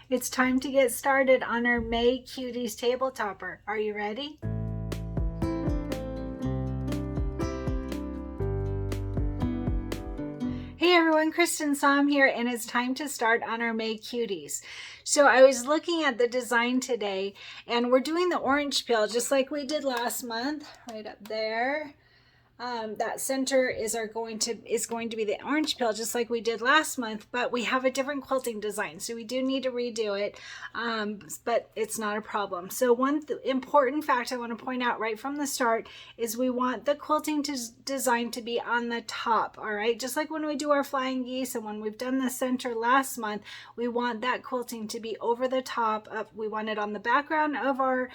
It's time to get started on our May Cuties table topper. Are you ready? Hey everyone, Cristin here, and it's time to start on our May Cuties. So I was looking at the design today, and we're doing the orange peel just like we did last month, right up there. That center is going to be the orange peel just like we did last month, but we have a different quilting design, so we do need to redo it, but it's not a problem. So one important fact I want to point out right from the start is we want the quilting design to be on the top. All right, just like when we do our flying geese and when we've done the center last month, we want that quilting to be over the top of, we want it on the background of our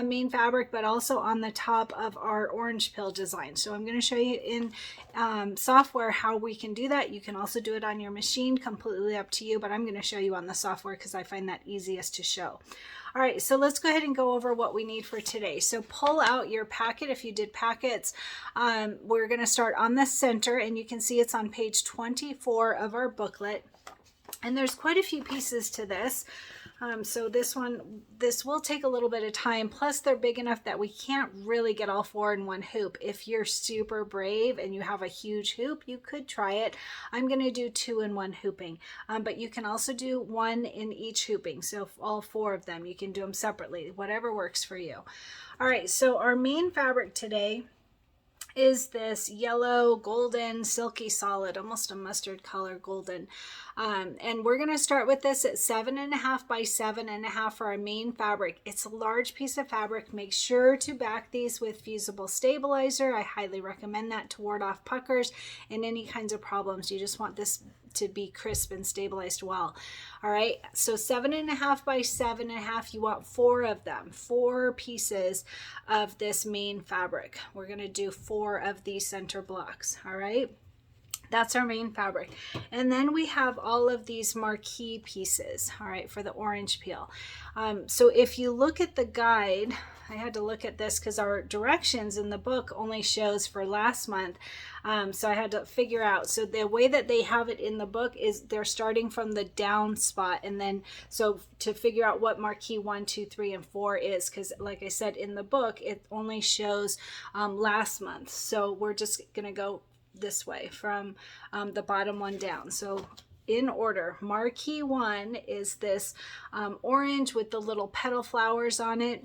main fabric, but also on the top of our orange peel design. So I'm going to show you in software how we can do that. You can also do it on your machine, completely up to you, but I'm going to show you on the software because I find that easiest to show. All right, so let's go ahead and go over what we need for today. So pull out your packet if you did packets. We're going to start on the center, and you can see it's on page 24 of our booklet. And there's quite a few pieces to this. So this will take a little bit of time. Plus they're big enough that we can't really get all four in one hoop. If you're super brave and you have a huge hoop, you could try it. I'm going to do 2 in 1 hooping, but you can also do 1 in each hooping. So all 4 of them, you can do them separately, whatever works for you. All right, so our main fabric today is this yellow golden silky solid, almost a mustard color golden, and we're going to start with this at 7.5 by 7.5 for our main fabric. It's a large piece of fabric. Make sure to back these with fusible stabilizer. I highly recommend that to ward off puckers and any kinds of problems. You just want this to be crisp and stabilized well. All right, so 7.5 by 7.5, you want 4 of them, 4 pieces of this main fabric. We're going to do 4 of these center blocks. All right, that's our main fabric. And then we have all of these marquee pieces, all right, for the orange peel. So if you look at the guide, I had to look at this because our directions in the book only shows for last month. So I had to figure out. So the way that they have it in the book is they're starting from the down spot. And then, so to figure out what marquee 1, 2, 3, and 4 is, because like I said, in the book, it only shows last month. So we're just going to go this way from the bottom one down. So in order, marquee 1 is this orange with the little petal flowers on it.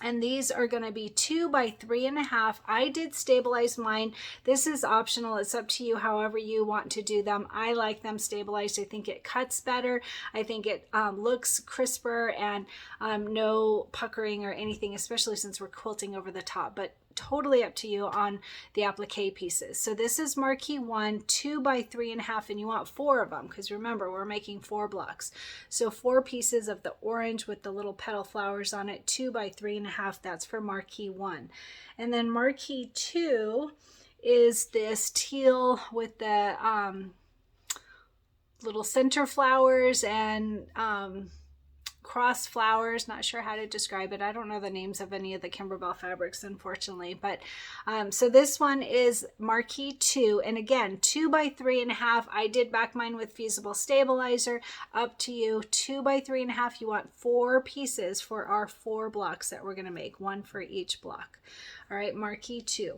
And these are going to be 2 by 3.5. I did stabilize mine. This is optional. It's up to you however you want to do them. I like them stabilized. I think it cuts better. I think it looks crisper and no puckering or anything, especially since we're quilting over the top. But totally up to you on the applique pieces. So this is marquee 1, 2 by 3.5, and you want 4 of them because remember we're making 4 blocks. So 4 pieces of the orange with the little petal flowers on it, 2 by 3.5. That's for marquee 1. And then marquee 2 is this teal with the little center flowers and cross flowers. Not sure how to describe it. I don't know the names of any of the Kimberbell fabrics, unfortunately, but so this one is marquee 2, and again 2 by 3.5. I did back mine with fusible stabilizer. Up to you. 2 by 3.5. You want 4 pieces for our 4 blocks that we're going to make, 1 for each block. All right, marquee 2.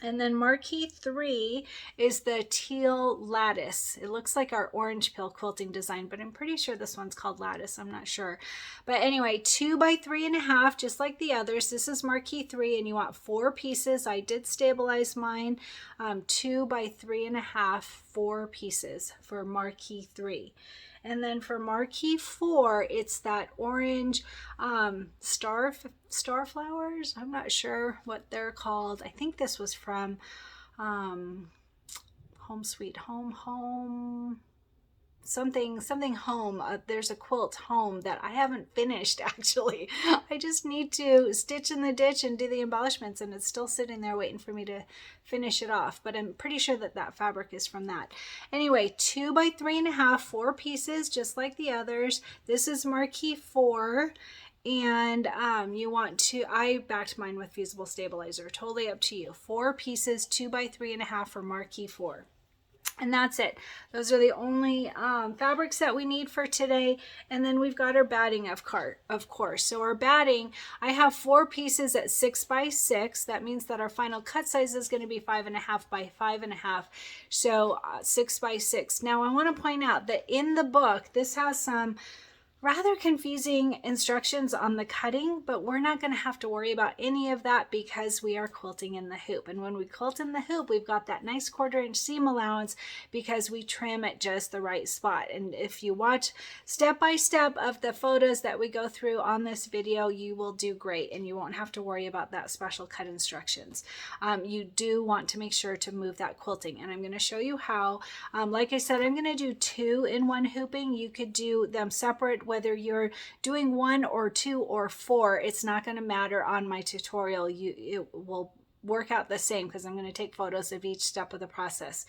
And then marquee 3 is the teal lattice. It looks like our orange peel quilting design, but I'm pretty sure this one's called lattice. I'm not sure. But anyway, 2 by 3.5, just like the others. This is marquee 3, and you want 4 pieces. I did stabilize mine. 2 by 3.5, 4 pieces for marquee 3. And then for marquee 4, it's that orange star flowers. I'm not sure what they're called. I think this was from Home Sweet Home. Something home. There's a quilt home that I haven't finished actually. I just need to stitch in the ditch and do the embellishments, and it's still sitting there waiting for me to finish it off, but I'm pretty sure that that fabric is from that. Anyway, 2 by 3.5, 4 pieces just like the others. This is marquee 4, and you want to, I backed mine with fusible stabilizer, totally up to you. 4 pieces, 2 by 3.5 for marquee 4. And that's it. Those are the only fabrics that we need for today. And then we've got our batting, of course. So our batting, I have 4 pieces at 6 by 6. That means that our final cut size is going to be 5.5 by 5.5. So 6 by 6. Now I want to point out that in the book, this has some rather confusing instructions on the cutting, but we're not going to have to worry about any of that because we are quilting in the hoop. And when we quilt in the hoop, we've got that nice 1/4 inch seam allowance because we trim at just the right spot. And if you watch step by step of the photos that we go through on this video, you will do great and you won't have to worry about that special cut instructions. You do want to make sure to move that quilting, and I'm going to show you how. Like I said, I'm going to do 2 in 1 hooping. You could do them separate, whether you're doing 1 or 2 or 4, it's not going to matter on my tutorial. It will work out the same because I'm going to take photos of each step of the process.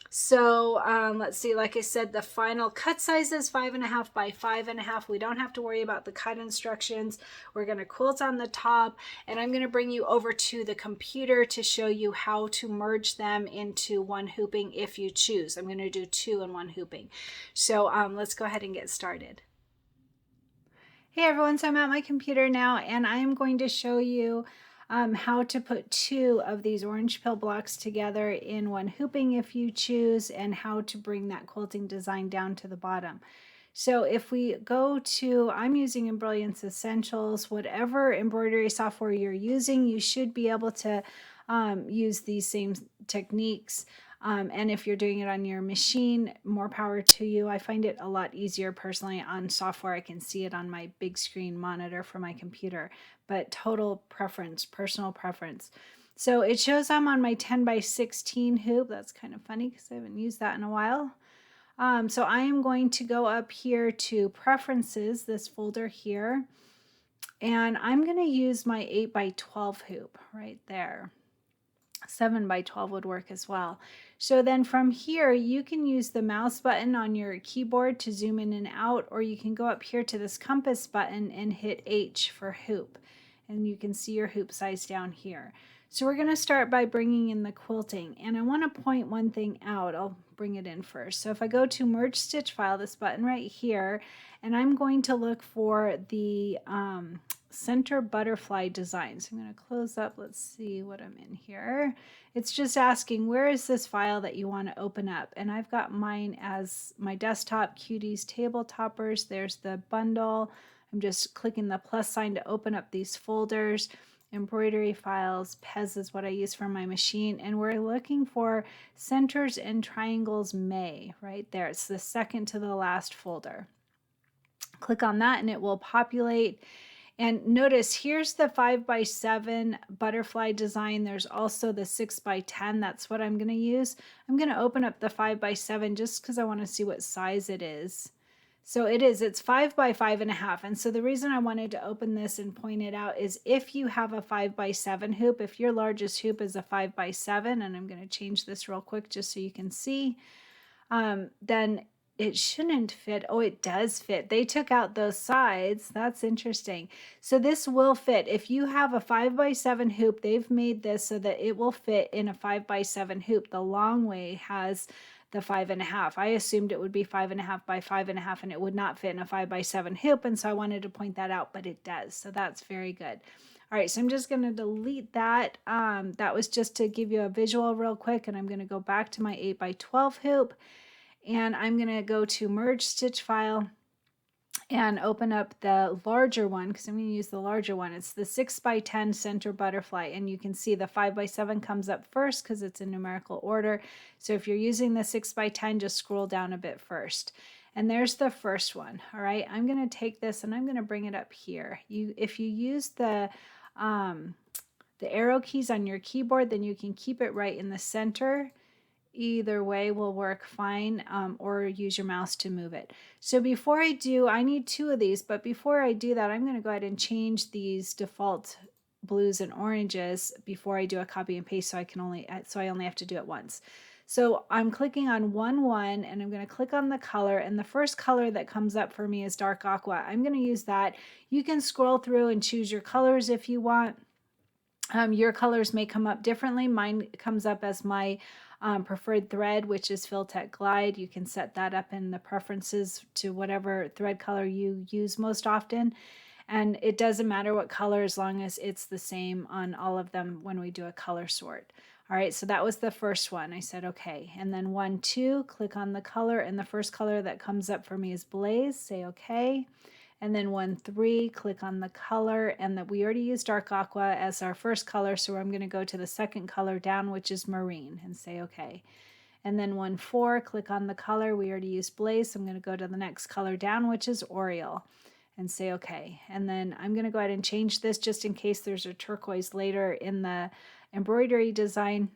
So let's see, like I said, the final cut size is 5.5 by 5.5. We don't have to worry about the cut instructions. We're going to quilt on the top, and I'm going to bring you over to the computer to show you how to merge them into 1 hooping if you choose. I'm going to do 2 in 1 hooping. So let's go ahead and get started. Hey everyone, so I'm at my computer now and I'm going to show you how to put 2 of these orange peel blocks together in 1 hooping if you choose, and how to bring that quilting design down to the bottom. So if we go to, I'm using Embellishment Essentials, whatever embroidery software you're using, you should be able to use these same techniques. And if you're doing it on your machine, more power to you. I find it a lot easier personally on software. I can see it on my big screen monitor for my computer, but total preference, personal preference. So it shows I'm on my 10 by 16 hoop. That's kind of funny because I haven't used that in a while. So I am going to go up here to Preferences, this folder here, and I'm going to use my 8 by 12 hoop right there. 7 by 12 would work as well. So then from here, you can use the mouse button on your keyboard to zoom in and out, or you can go up here to this compass button and hit H for hoop. And you can see your hoop size down here. So we're going to start by bringing in the quilting. And I want to point one thing out. I'll bring it in first. So if I go to Merge Stitch File, this button right here, and I'm going to look for the center butterfly design. So I'm going to close up. Let's see what I'm in here. It's just asking, where is this file that you want to open up? And I've got mine as my desktop, Cuties table toppers. There's the bundle. I'm just clicking the plus sign to open up these folders. Embroidery files, Pez is what I use for my machine, and we're looking for centers and triangles May right there. It's the second to the last folder. Click on that and it will populate. And notice here's the 5 by 7 butterfly design. There's also the 6 by 10. That's what I'm going to use. I'm going to open up the 5 by 7 just because I want to see what size it is. So it's 5 by 5.5. And so the reason I wanted to open this and point it out is if you have a 5 by 7 hoop, if your largest hoop is a 5 by 7, and I'm going to change this real quick just so you can see, then it shouldn't fit. Oh, it does fit. They took out those sides. That's interesting. So this will fit. If you have a 5 by 7 hoop, they've made this so that it will fit in a 5 by 7 hoop. The long way has the 5.5. I assumed it would be 5.5 by 5.5 and it would not fit in a 5 by 7 hoop. And so I wanted to point that out, but it does. So that's very good. All right, so I'm just going to delete that. That was just to give you a visual real quick. And I'm going to go back to my 8 by 12 hoop. And I'm going to go to Merge Stitch File and open up the larger one because I'm going to use the larger one. It's the 6 by 10 center butterfly. And you can see the 5 by 7 comes up first because it's in numerical order. So if you're using the 6 by 10, just scroll down a bit first. And there's the first one. All right, I'm going to take this and I'm going to bring it up here. If you use the arrow keys on your keyboard, then you can keep it right in the center. Either way will work fine, or use your mouse to move it. So before I do, I need 2 of these, but before I do that, I'm going to go ahead and change these default blues and oranges before I do a copy and paste so I only have to do it once. So I'm clicking on 1-1 and I'm going to click on the color, and the first color that comes up for me is dark aqua. I'm going to use that. You can scroll through and choose your colors if you want. Your colors may come up differently. Mine comes up as my preferred thread, which is Filtech Glide. You can set that up in the preferences to whatever thread color you use most often. And it doesn't matter what color as long as it's the same on all of them when we do a color sort. All right, so that was the first one. I said, okay. And then 1, 2, click on the color. And the first color that comes up for me is Blaze. Say okay. And then 1, 3, click on the color. And that we already used dark aqua as our first color. So I'm going to go to the second color down, which is Marine, and say okay. And then 1, 4, click on the color. We already used Blaze. So I'm going to go to the next color down, which is Oriole, and say okay. And then I'm going to go ahead and change this just in case there's a turquoise later in the embroidery design.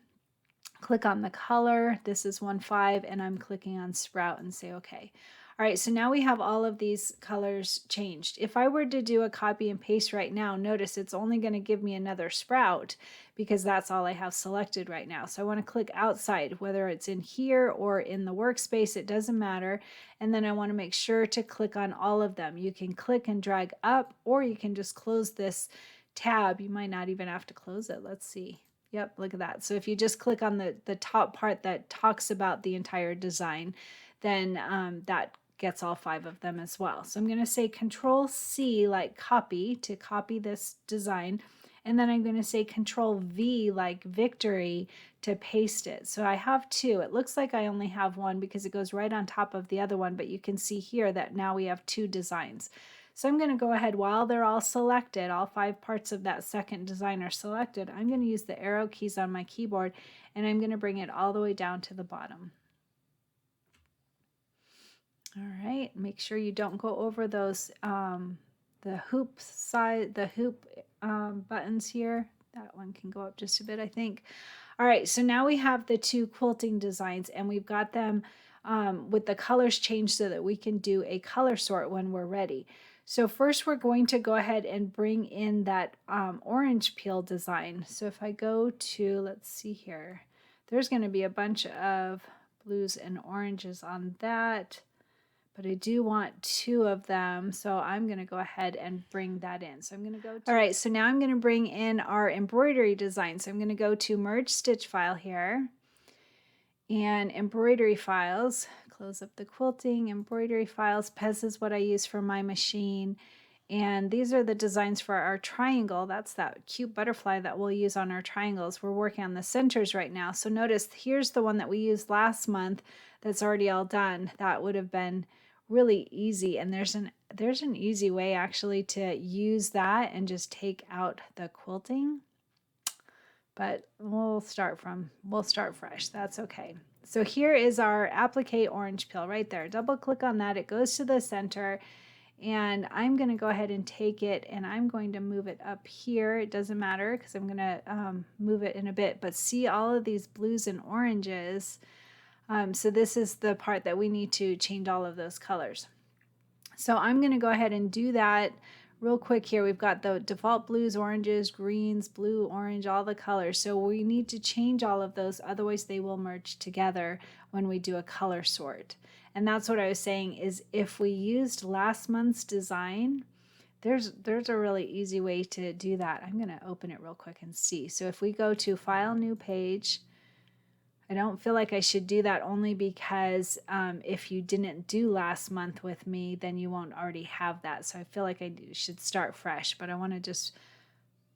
Click on the color. This is 1, 5, and I'm clicking on Sprout and say okay. All right, so now we have all of these colors changed. If I were to do a copy and paste right now, notice it's only going to give me another sprout because that's all I have selected right now. So I want to click outside, whether it's in here or in the workspace, it doesn't matter. And then I want to make sure to click on all of them. You can click and drag up, or you can just close this tab. You might not even have to close it. Let's see. Yep, look at that. So if you just click on the top part that talks about the entire design, then that gets all 5 of them as well. So I'm going to say Control C like copy to copy this design. And then I'm going to say Control V like victory to paste it. So I have 2. It looks like I only have 1 because it goes right on top of the other one, but you can see here that now we have 2 designs. So I'm going to go ahead while they're all selected, all 5 parts of that second design are selected. I'm going to use the arrow keys on my keyboard, and I'm going to bring it all the way down to the bottom. All right, make sure you don't go over those the hoop side, the hoop buttons here. That one can go up just a bit, I think. All right, so now we have the 2 quilting designs, and we've got them with the colors changed so that we can do a color sort when we're ready. So first we're going to go ahead and bring in that orange peel design. So if I go to, let's see here, there's going to be a bunch of blues and oranges on that. But I do want 2 of them, so I'm going to go ahead and bring that in. So I'm going to go to, all right, so now I'm going to bring in our embroidery design. So I'm going to go to Merge Stitch File here, and Embroidery Files, close up the quilting, Embroidery Files. Pez is what I use for my machine. And these are the designs for our triangle. That's that cute butterfly that we'll use on our triangles. We're working on the centers right now. So notice here's the one that we used last month that's already all done. That would have been really easy, and there's an easy way actually to use that and just take out the quilting, but we'll start fresh. That's okay. So here is our applique orange peel right there. Double click on that, it goes to the center, and I'm going to go ahead and take it and I'm going to move it up here. It doesn't matter because I'm going to move it in a bit, but see all of these blues and oranges. So this is the part that we need to change all of those colors. So I'm going to go ahead and do that real quick here. We've got the default blues, oranges, greens, blue, orange, all the colors. So we need to change all of those, otherwise they will merge together when we do a color sort. And that's what I was saying is if we used last month's design, there's a really easy way to do that. I'm going to open it real quick and see. So if we go to File, New Page, I don't feel like I should do that only because if you didn't do last month with me, then you won't already have that. So I feel like I should start fresh, but I want to just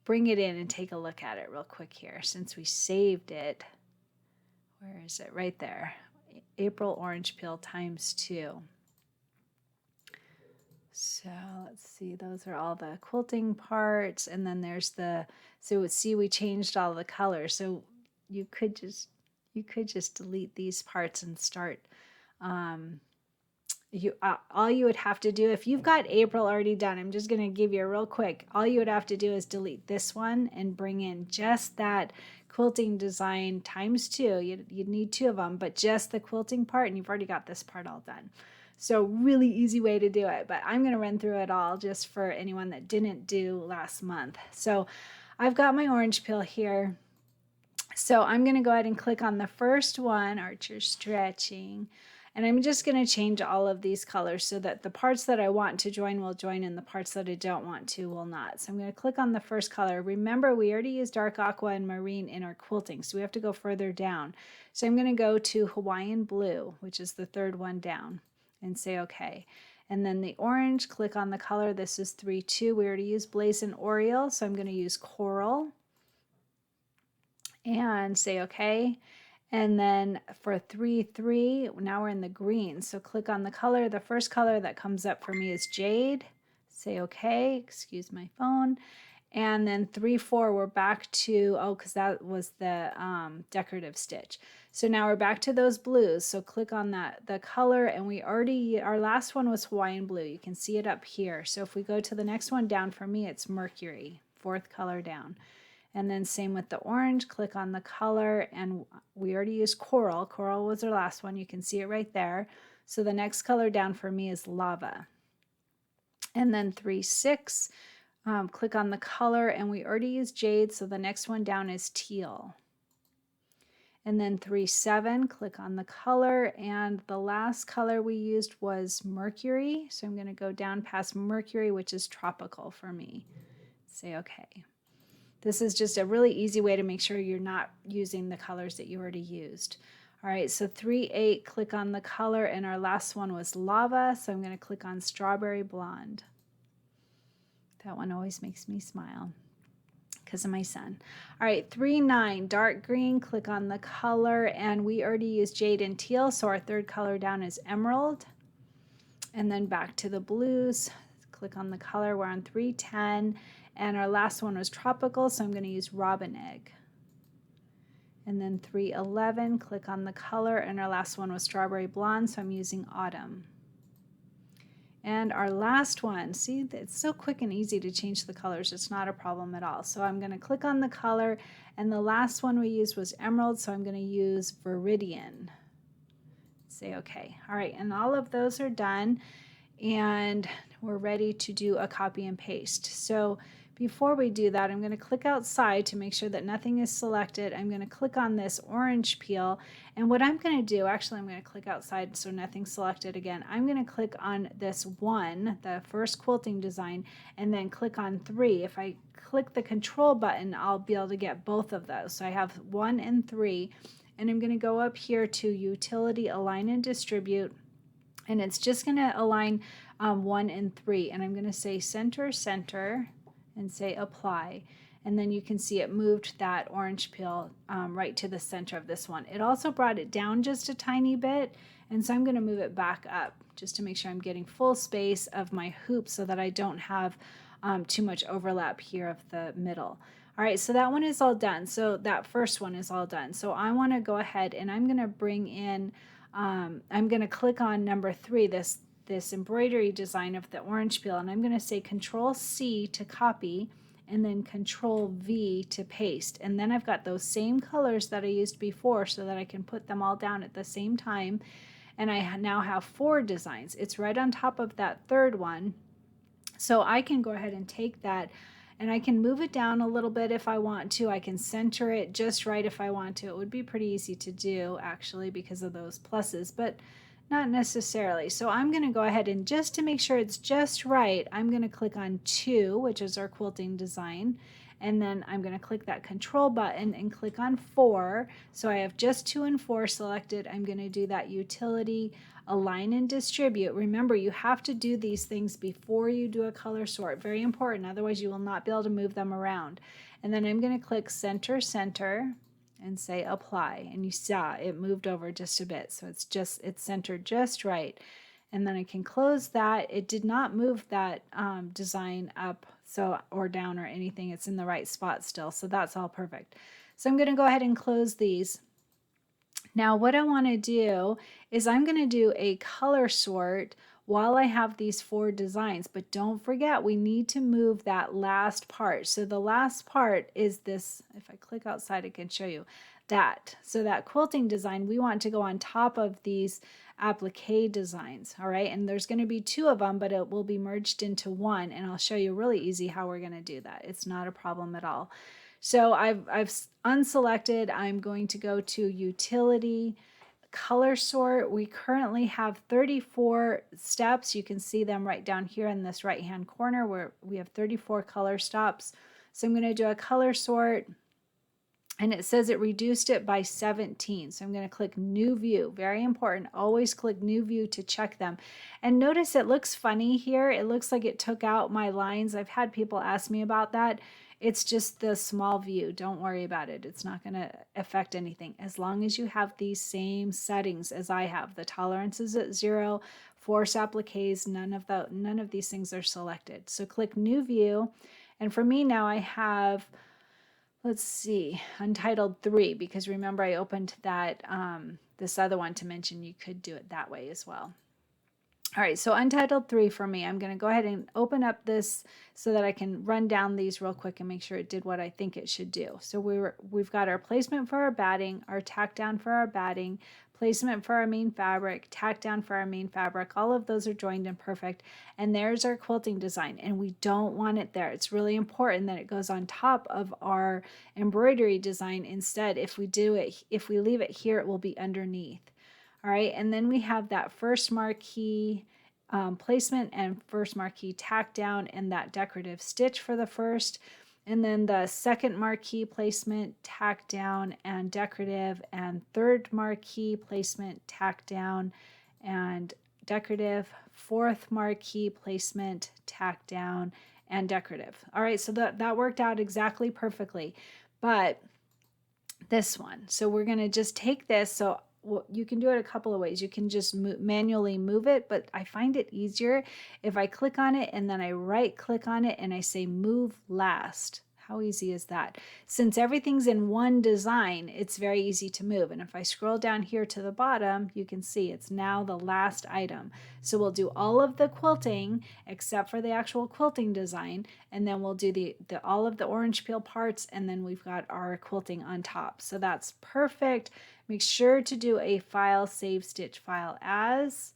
bring it in and take a look at it real quick here since we saved it. Where is it? Right there. April orange peel ×2. So let's see, those are all the quilting parts. And then there's so see, we changed all the colors. So you could just delete these parts and start. All you would have to do, if you've got April already done, I'm just going to give you a real quick, all you would have to do is delete this one and bring in just that quilting design ×2. You'd need 2 of them, but just the quilting part, and you've already got this part all done. So really easy way to do it, but I'm going to run through it all just for anyone that didn't do last month. So I've got my orange peel here. So I'm going to go ahead and click on the first one, Archer Stretching, And I'm just going to change all of these colors so that the parts that I want to join will join and the parts that I don't want to will not. So I'm going to click on the first color. Remember, we already used dark aqua and marine in our quilting, so we have to go further down. So I'm going to go to Hawaiian blue, which is the third one down, and say okay. And then the orange, click on the color. This is 3-2. We already used Blaze and Oriole, so I'm going to use Coral and say okay. And then for 3-3, now we're in the green. So click on the color. The first color that comes up for me is Jade. Say okay, excuse my phone. And then 3-4, we're back to, oh, because that was the decorative stitch. So now we're back to those blues. So click on that, the color, and we already, our last one was Hawaiian blue. You can see it up here. So if we go to the next one down, for me, it's Mercury, fourth color down. And then same with the orange, click on the color, and we already used Coral. Coral was our last one. You can see it right there. So the next color down for me is Lava. And then 3-6, click on the color, and we already used Jade, so the next one down is Teal. And then 3-7, click on the color, and the last color we used was Mercury. So I'm going to go down past Mercury, which is tropical for me. Say okay. This is just a really easy way to make sure you're not using the colors that you already used. All right, so 3-8, click on the color, and our last one was Lava, so I'm going to click on Strawberry Blonde. That one always makes me smile because of my son. All right, 3-9, dark green, click on the color, and we already used Jade and Teal, so our third color down is Emerald. And then back to the blues, click on the color, we're on 3-10, and our last one was Tropical, so I'm going to use Robin Egg. And then 3-11, click on the color, and our last one was Strawberry Blonde, so I'm using Autumn. And our last one, see, it's so quick and easy to change the colors. It's not a problem at all. So I'm going to click on the color, and the last one we used was Emerald, so I'm going to use Viridian. Say okay. All right, and all of those are done, and we're ready to do a copy and paste. So before we do that, I'm going to click outside to make sure that nothing is selected. I'm going to click on this orange peel, and what I'm going to do, actually I'm going to click outside so nothing's selected again. I'm going to click on this 1, the first quilting design, and then click on 3. If I click the control button, I'll be able to get both of those. So I have 1 and 3, and I'm going to go up here to Utility, Align and Distribute, and it's just going to align 1 and 3, and I'm going to say Center, Center, and say Apply, and then you can see it moved that orange peel right to the center of this one. It also brought it down just a tiny bit, and so I'm going to move it back up just to make sure I'm getting full space of my hoop so that I don't have too much overlap here of the middle. All right, so that one is all done. So that first one is all done. So I want to go ahead and I'm going to bring in, I'm going to click on number 3, this embroidery design of the orange peel, and I'm going to say Control C to copy and then Control V to paste, and then I've got those same colors that I used before so that I can put them all down at the same time, and I now have 4 designs. It's right on top of that third one, so I can go ahead and take that and I can move it down a little bit if I want to. I can center it just right if I want to. It would be pretty easy to do actually because of those pluses, but not necessarily. So I'm going to go ahead and just to make sure it's just right, I'm going to click on 2, which is our quilting design, and then I'm going to click that control button and click on 4. So I have just 2 and 4 selected. I'm going to do that Utility, Align and Distribute. Remember, you have to do these things before you do a color sort. Very important, otherwise you will not be able to move them around. And then I'm going to click Center, Center, and say Apply, and you saw it moved over just a bit, so it's centered just right. And then I can close that. It did not move that design up or down or anything. It's in the right spot still, so that's all perfect. So I'm going to go ahead and close these. Now what I want to do is I'm going to do a color sort while I have these 4 designs, but don't forget we need to move that last part. So the last part is this, if I click outside I can show you that. So that quilting design, we want to go on top of these applique designs, all right? And there's going to be 2 of them, but it will be merged into 1, and I'll show you really easy how we're going to do that. It's not a problem at all. So I've unselected, I'm going to go to Utility, color sort. We currently have 34 steps. You can see them right down here in this right hand corner where we have 34 color stops. So I'm going to do a color sort, and it says it reduced it by 17. So I'm going to click new view. Very important. Always click new view to check them. And notice it looks funny here. It looks like it took out my lines. I've had people ask me about that. It's just the small view. Don't worry about it. It's not going to affect anything. As long as you have these same settings as I have. The tolerance is at 0, force appliques, none of these things are selected. So click new view. And for me now I have, let's see, Untitled 3, because remember I opened that this other one to mention you could do it that way as well. All right, so Untitled 3 for me. I'm going to go ahead and open up this so that I can run down these real quick and make sure it did what I think it should do. So we've got our placement for our batting, our tack down for our batting, placement for our main fabric, tack down for our main fabric. All of those are joined and perfect. And there's our quilting design, and we don't want it there. It's really important that it goes on top of our embroidery design instead. If we leave it here, it will be underneath. All right, and then we have that first marquee placement and first marquee tack down and that decorative stitch for the first. And then the second marquee placement, tack down and decorative, and third marquee placement, tack down and decorative, fourth marquee placement, tack down and decorative. All right, so that worked out exactly perfectly. But this one, so we're going to just take this. So you can do it a couple of ways. You can just manually move it, but I find it easier if I click on it and then I right click on it and I say move last. How easy is that? Since everything's in one design, it's very easy to move. And if I scroll down here to the bottom, you can see it's now the last item. So we'll do all of the quilting except for the actual quilting design, and then we'll do all of the orange peel parts, and then we've got our quilting on top. So that's perfect. Make sure to do a file, save stitch file as.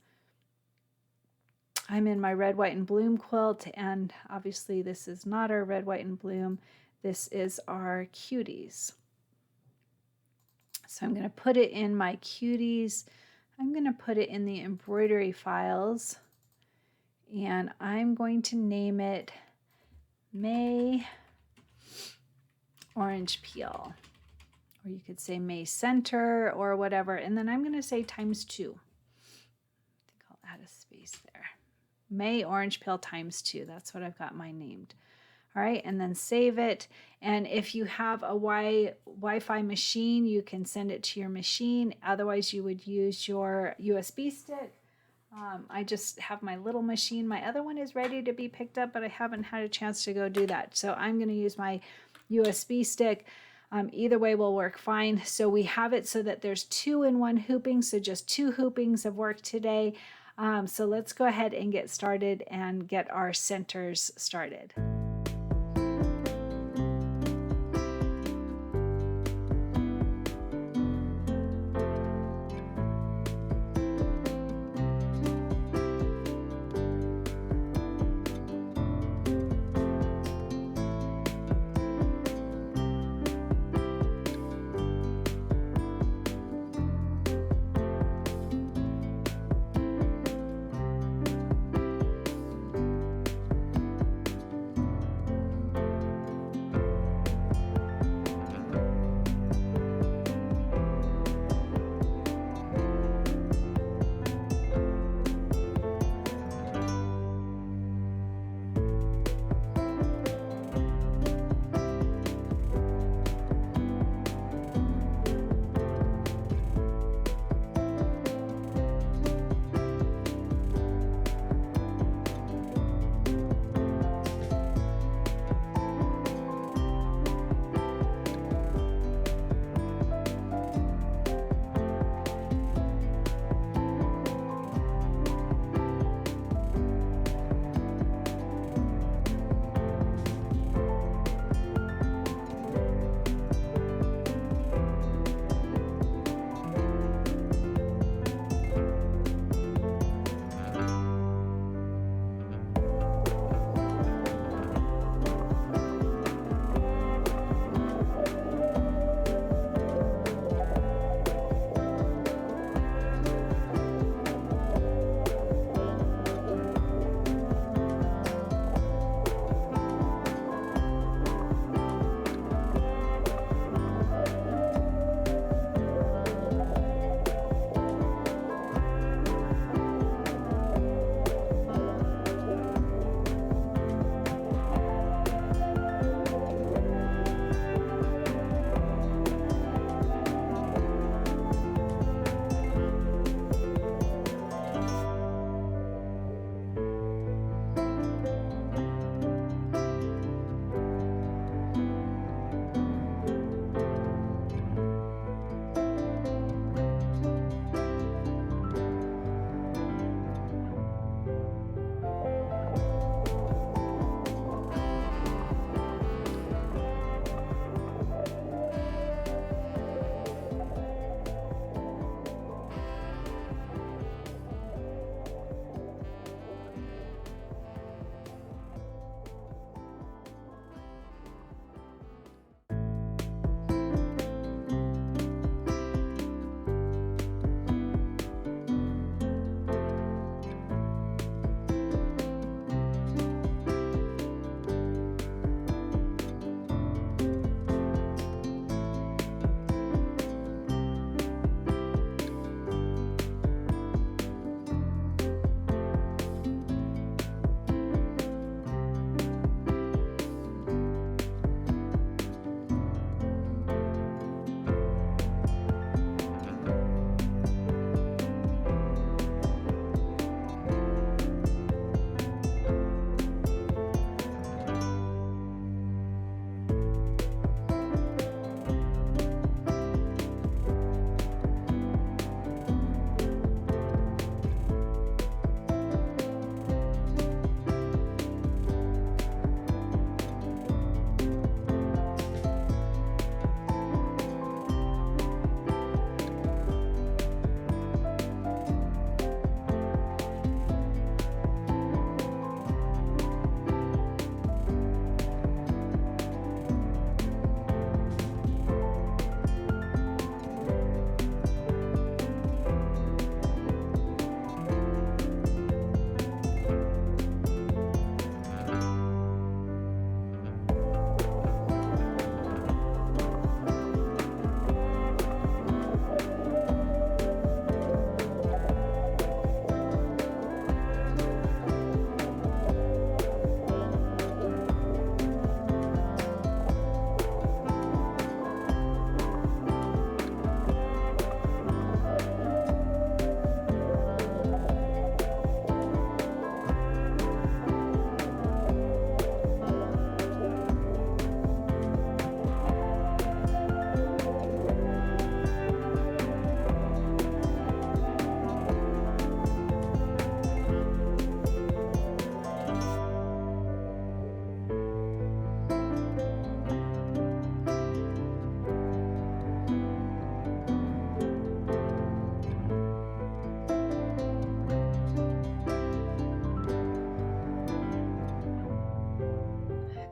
I'm in my red, white, and bloom quilt, and obviously this is not our red, white, and bloom. This is our Cuties. So I'm going to put it in my Cuties. I'm going to put it in the embroidery files, and I'm going to name it May Orange Peel, or you could say May Center or whatever, and then I'm going to say ×2. I think I'll add a space there. May Orange Peel ×2. That's what I've got mine named. All right, and then save it. And if you have a Wi-Fi machine, you can send it to your machine. Otherwise, you would use your USB stick. I just have my little machine. My other one is ready to be picked up, but I haven't had a chance to go do that. So I'm going to use my USB stick. Either way will work fine. So we have it so that there's 2-in-1 hooping. So just 2 hoopings have worked today. So let's go ahead and get started and get our centers started.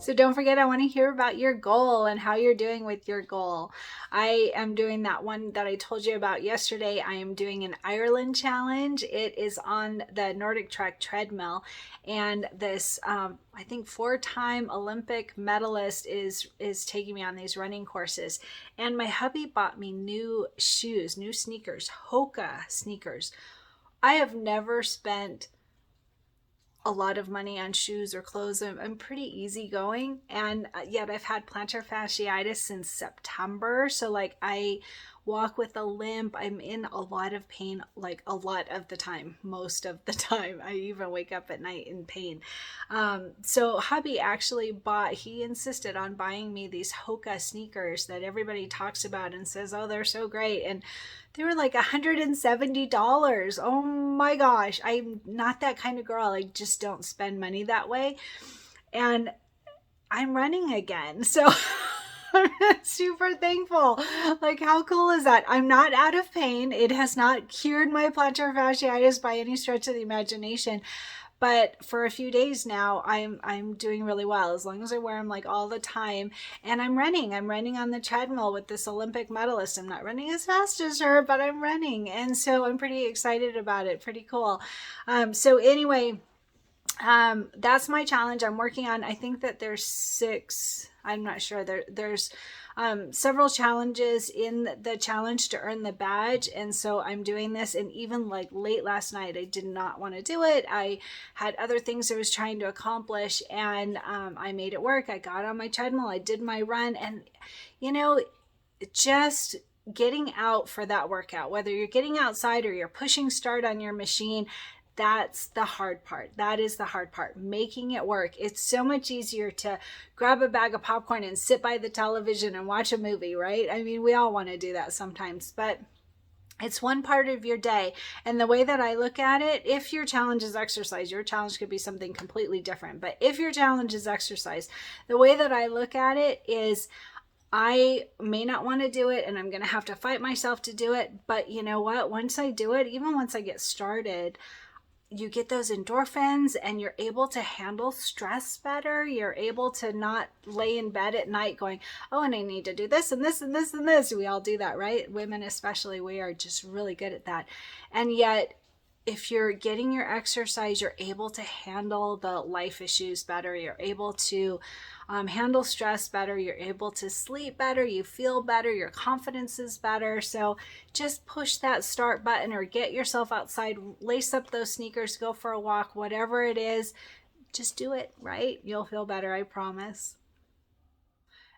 So don't forget, I want to hear about your goal and how you're doing with your goal. I am doing that one that I told you about yesterday. I am doing an Ireland challenge. It is on the Nordic Track treadmill, and this I think 4-time Olympic medalist is taking me on these running courses. And my hubby bought me new shoes, new sneakers, Hoka sneakers. I have never spent a lot of money on shoes or clothes. I'm pretty easygoing, and yet I've had plantar fasciitis since September. So like I walk with a limp. I'm in a lot of pain, like a lot of the time, most of the time. I even wake up at night in pain. So hubby actually he insisted on buying me these Hoka sneakers that everybody talks about and says, oh, they're so great. And they were like $170. Oh my gosh. I'm not that kind of girl. I just don't spend money that way. And I'm running again. So I'm super thankful. Like, how cool is that? I'm not out of pain. It has not cured my plantar fasciitis by any stretch of the imagination. But for a few days now, I'm doing really well, as long as I wear them like all the time. And I'm running on the treadmill with this Olympic medalist. I'm not running as fast as her, but I'm running. And so I'm pretty excited about it. Pretty cool. So anyway, that's my challenge I'm working on. I think that there's 6. I'm not sure. There's several challenges in the challenge to earn the badge. And so I'm doing this. And even like late last night, I did not want to do it. I had other things I was trying to accomplish, and I made it work. I got on my treadmill. I did my run, and just getting out for that workout, whether you're getting outside or you're pushing start on your machine, that's the hard part. That is the hard part, making it work. It's so much easier to grab a bag of popcorn and sit by the television and watch a movie, right? I mean, we all want to do that sometimes, but it's one part of your day. And the way that I look at it, if your challenge is exercise, your challenge could be something completely different. But if your challenge is exercise, the way that I look at it is, I may not want to do it, and I'm going to have to fight myself to do it. But you know what? Once I do it, even once I get started, you get those endorphins, and you're able to handle stress better. You're able to not lay in bed at night going, oh, and I need to do this and this and this and this. We all do that, right? Women especially, we are just really good at that. And yet, if you're getting your exercise, you're able to handle the life issues better. You're able to handle stress better. You're able to sleep better. You feel better. Your confidence is better. So just push that start button, or get yourself outside, lace up those sneakers, go for a walk, whatever it is. Just do it, right? You'll feel better, I promise.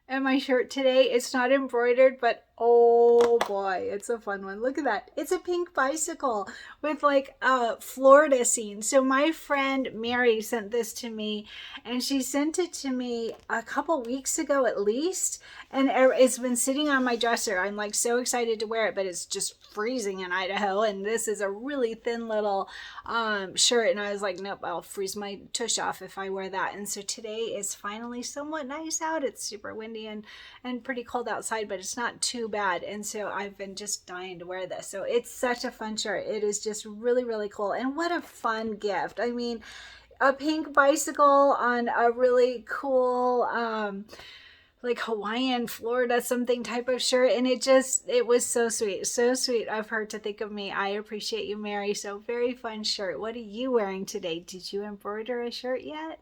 And my shirt today, it's not embroidered, but oh boy, it's a fun one. Look at that. It's a pink bicycle with like a Florida scene. So my friend Mary sent this to me, and she sent it to me a couple weeks ago at least. And it's been sitting on my dresser. I'm like so excited to wear it, but it's just freezing in Idaho. And this is a really thin little shirt. And I was like, nope, I'll freeze my tush off if I wear that. And so today is finally somewhat nice out. It's super windy and pretty cold outside, but it's not too bad. And so I've been just dying to wear this. So it's such a fun shirt. It is just really, really cool. And what a fun gift. I mean, a pink bicycle on a really cool, like Hawaiian, Florida, something type of shirt. And it was so sweet of her to think of me. I appreciate you, Mary. So very fun shirt. What are you wearing today? Did you embroider a shirt yet?